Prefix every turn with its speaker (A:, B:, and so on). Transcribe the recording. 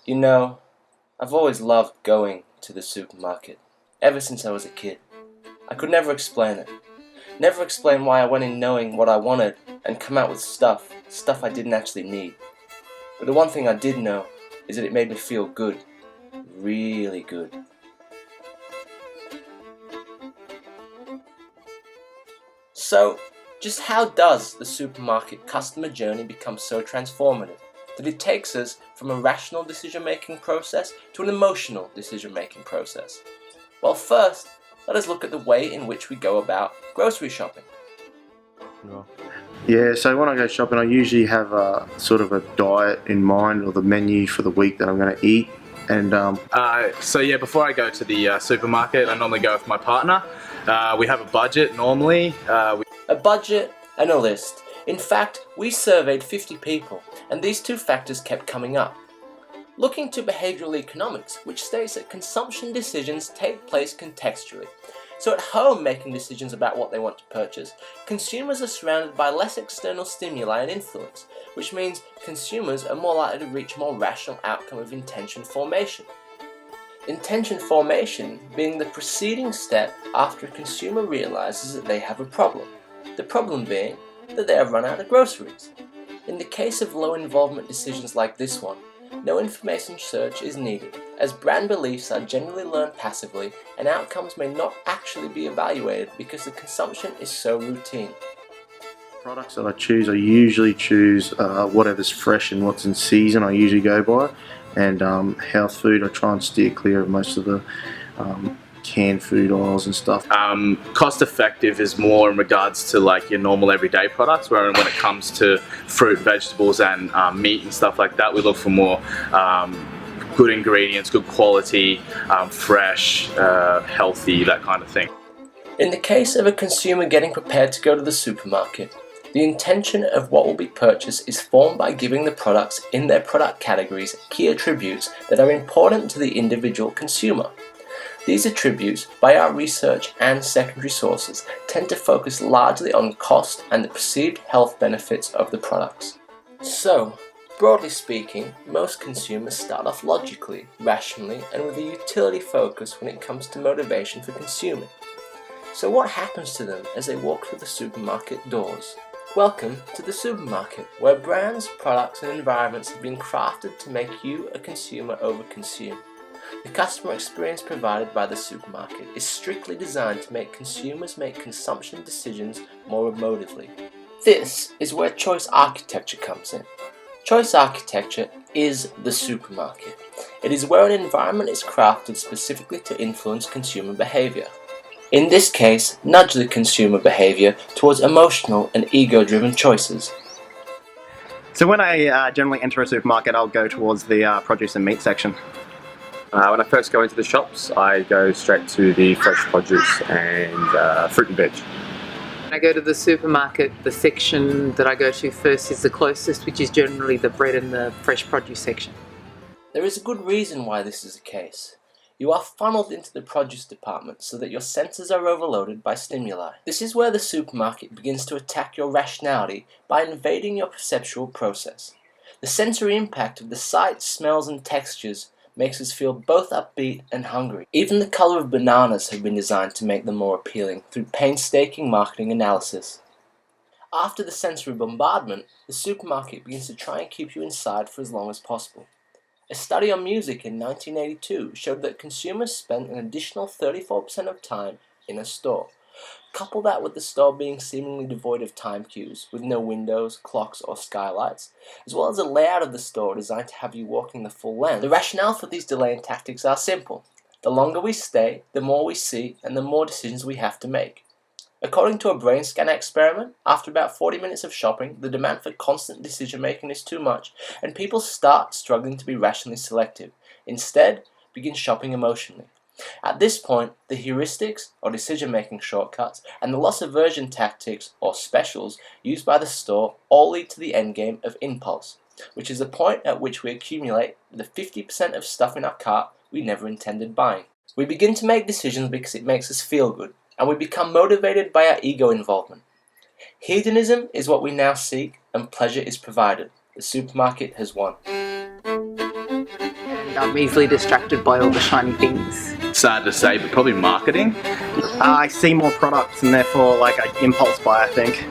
A: You know, I've always loved going to the supermarket, ever since I was a kid. I could never explain it. Never explain why I went in knowing what I wanted and come out with stuff I didn't actually need. But the one thing I did know is that it made me feel good, really good. So, just how does the supermarket customer journey become so transformative that it takes us from a rational decision-making process to an emotional decision-making process? Well, first, let us look at the way in which we go about grocery shopping.
B: Yeah, so when I go shopping, I usually have a sort of a diet in mind, or the menu for the week that I'm going to eat. And
C: before I go to the supermarket, I normally go with my partner. We have a budget normally.
A: A budget and a list. In fact, we surveyed 50 people, and these two factors kept coming up. Looking to behavioral economics, which states that consumption decisions take place contextually. So at home, making decisions about what they want to purchase, consumers are surrounded by less external stimuli and influence, which means consumers are more likely to reach a more rational outcome of intention formation. Intention formation being the preceding step after a consumer realizes that they have a problem. The problem being that they have run out of groceries. In the case of low involvement decisions like this one, no information search is needed, as brand beliefs are generally learned passively and outcomes may not actually be evaluated because the consumption is so routine.
B: products that I usually choose whatever's fresh and what's in season. I usually go by, and health food, I try and steer clear of most of the canned food oils and stuff.
C: Cost effective is more in regards to like your normal everyday products, where when it comes to fruit, vegetables and meat and stuff like that, we look for more good ingredients, good quality, fresh, healthy, that kind of thing.
A: In the case of a consumer getting prepared to go to the supermarket, the intention of what will be purchased is formed by giving the products in their product categories key attributes that are important to the individual consumer. These attributes, by our research and secondary sources, tend to focus largely on cost and the perceived health benefits of the products. So, broadly speaking, most consumers start off logically, rationally, and with a utility focus when it comes to motivation for consuming. So what happens to them as they walk through the supermarket doors? Welcome to the supermarket, where brands, products, and environments have been crafted to make you, a consumer, over-consume. The customer experience provided by the supermarket is strictly designed to make consumers make consumption decisions more emotively. This is where choice architecture comes in. Choice architecture is the supermarket. It is where an environment is crafted specifically to influence consumer behavior. In this case, nudge the consumer behavior towards emotional and ego-driven choices.
D: So when I generally enter a supermarket, I'll go towards the produce and meat section.
E: When I first go into the shops, I go straight to the fresh produce and fruit and veg.
F: When I go to the supermarket, the section that I go to first is the closest, which is generally the bread and the fresh produce section.
A: There is a good reason why this is the case. You are funneled into the produce department so that your senses are overloaded by stimuli. This is where the supermarket begins to attack your rationality by invading your perceptual process. The sensory impact of the sights, smells, and textures makes us feel both upbeat and hungry. Even the color of bananas have been designed to make them more appealing through painstaking marketing analysis. After the sensory bombardment, the supermarket begins to try and keep you inside for as long as possible. A study on music in 1982 showed that consumers spent an additional 34% of time in a store. Couple that with the store being seemingly devoid of time cues, with no windows, clocks, or skylights, as well as a layout of the store designed to have you walking the full length. The rationale for these delaying tactics are simple. The longer we stay, the more we see, and the more decisions we have to make. According to a brain scan experiment, after about 40 minutes of shopping, the demand for constant decision-making is too much, and people start struggling to be rationally selective. Instead, begin shopping emotionally. At this point, the heuristics, or decision-making shortcuts, and the loss aversion tactics, or specials, used by the store all lead to the endgame of impulse, which is the point at which we accumulate the 50% of stuff in our cart we never intended buying. We begin to make decisions because it makes us feel good, and we become motivated by our ego involvement. Hedonism is what we now seek, and pleasure is provided. The supermarket has won.
F: I'm easily distracted by all the shiny things.
C: It's hard to say, but probably marketing.
D: I see more products and therefore like I impulse buy, I think.